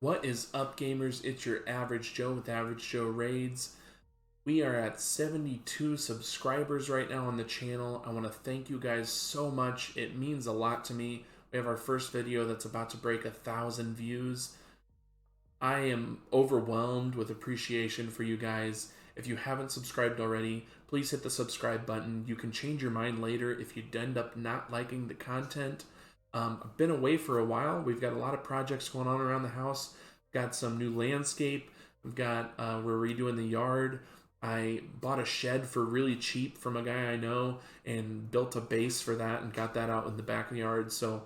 What is up, gamers? It's your Average Joe with Average Joe Raids. We are at 72 subscribers right now on the channel. I want to thank you guys so much. It means a lot to me. We have our first video that's about to break 1,000 views. I am overwhelmed with appreciation for you guys. If you haven't subscribed already, please hit the subscribe button. You can change your mind later if you end up not liking the content. I've been away for a while. We've got a lot of projects going on around the house. Got some new landscape. We're redoing the yard. I bought a shed for really cheap from a guy I know and built a base for that and got that out in the back of the yard. So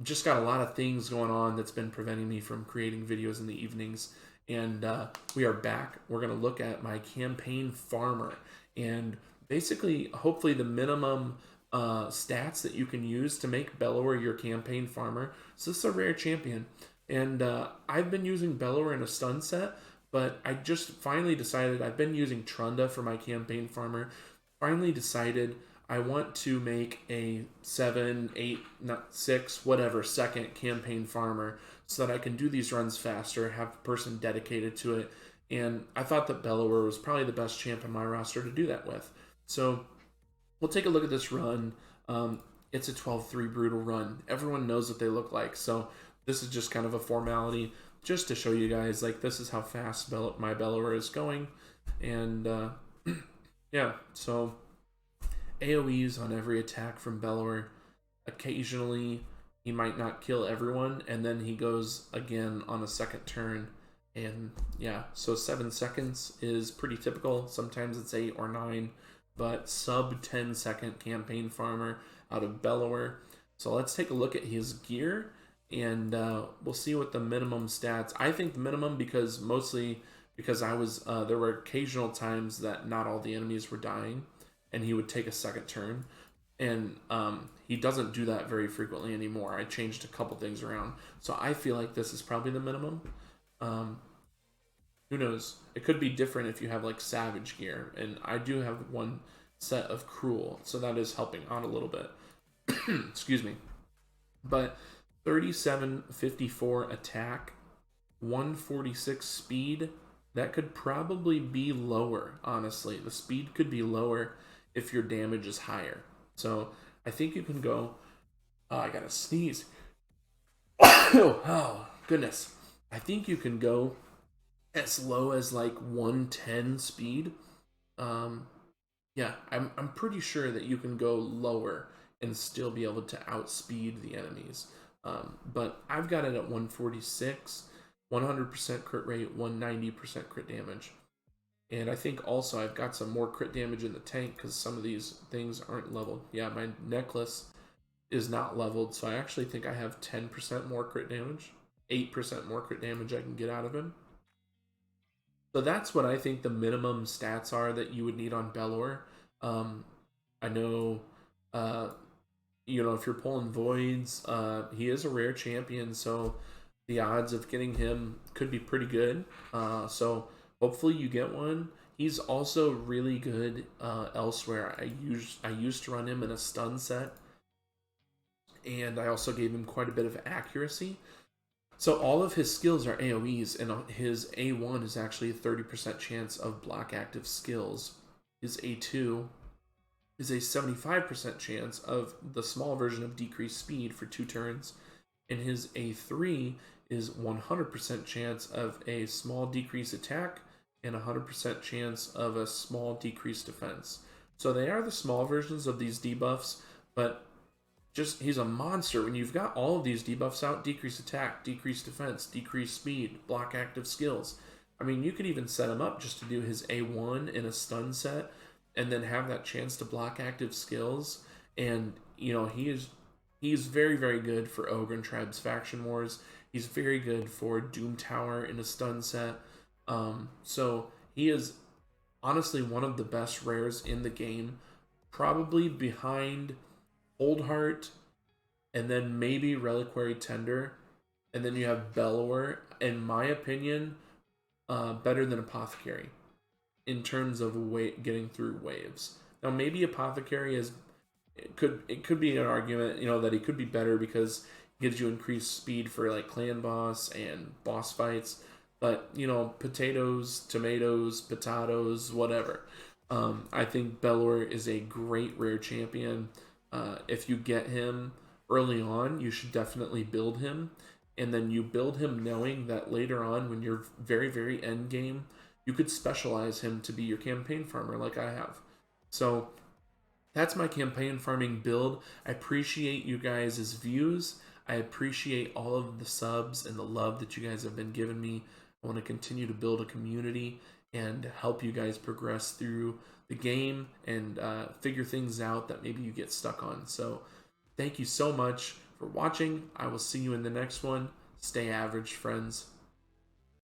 just got a lot of things going on that's been preventing me from creating videos in the evenings. And we are back. We're going to look at my campaign farmer and basically, hopefully, the minimum stats that you can use to make Bellower your campaign farmer. So this is a rare champion. And I've been using Bellower in a stun set, but I just finally decided I've been using Trunda for my campaign farmer. Finally decided I want to make a 7, 8, not 6, whatever, second campaign farmer so that I can do these runs faster, have a person dedicated to it. And I thought that Bellower was probably the best champ in my roster to do that with. So we'll take a look at this run. It's a 12-3 brutal run. Everyone knows what they look like. So this is just kind of a formality just to show you guys, like, this is how fast my Bellower is going. And yeah, so AoEs on every attack from Bellower. Occasionally, he might not kill everyone, and then he goes again on a second turn. And yeah, so 7 seconds is pretty typical. Sometimes it's 8 or 9, but sub 10-second campaign farmer out of Bellower. So let's take a look at his gear, and we'll see what the minimum stats. I think the minimum mostly because I was there were occasional times that not all the enemies were dying, and he would take a second turn. And he doesn't do that very frequently anymore. I changed a couple things around. So I feel like this is probably the minimum. Who knows? It could be different if you have like Savage gear. And I do have one set of Cruel. So that is helping out a little bit. Excuse me. But 3754 attack, 146 speed. That could probably be lower, honestly. The speed could be lower if your damage is higher. So I think you can go. Oh, I gotta sneeze. Oh, goodness. I think you can go as low as like 110 speed. Yeah, I'm pretty sure that you can go lower and still be able to outspeed the enemies. But I've got it at 146, 100% crit rate, 190% crit damage. And I think also I've got some more crit damage in the tank because some of these things aren't leveled. Yeah, my necklace is not leveled, so I actually think I have 10% more crit damage, 8% more crit damage I can get out of him. So that's what I think the minimum stats are that you would need on Bellower. I know, if you're pulling voids, he is a rare champion, so the odds of getting him could be pretty good. So hopefully you get one. He's also really good elsewhere. I used to run him in a stun set, and I also gave him quite a bit of accuracy. So all of his skills are AoEs, and his A1 is actually a 30% chance of block active skills. His A2 is a 75% chance of the small version of decreased speed for 2 turns, and his A3 is 100% chance of a small decreased attack and 100% chance of a small decreased defense. So they are the small versions of these debuffs, but he's a monster. When you've got all of these debuffs out, decreased attack, decreased defense, decreased speed, block active skills. I mean, you could even set him up just to do his A1 in a stun set and then have that chance to block active skills. And, he's very, very good for Ogre and Tribes Faction Wars. He's very good for Doom Tower in a stun set. So he is honestly one of the best rares in the game, probably behind Old Heart, and then maybe Reliquary Tender, and then you have Bellower. In my opinion, better than Apothecary in terms of getting through waves. Now, maybe Apothecary it could be an argument, that he could be better because gives you increased speed for like clan boss and boss fights. But you know, potatoes, tomatoes, potatoes, whatever. I think Bellower is a great rare champion. If you get him early on, you should definitely build him, and then you build him knowing that later on, when you're very end game, you could specialize him to be your campaign farmer, like I have. So that's my campaign farming build. I appreciate you guys' views. I appreciate all of the subs and the love that you guys have been giving me. I want to continue to build a community and help you guys progress through the game and figure things out that maybe you get stuck on. So, thank you so much for watching. I will see you in the next one. Stay average, friends.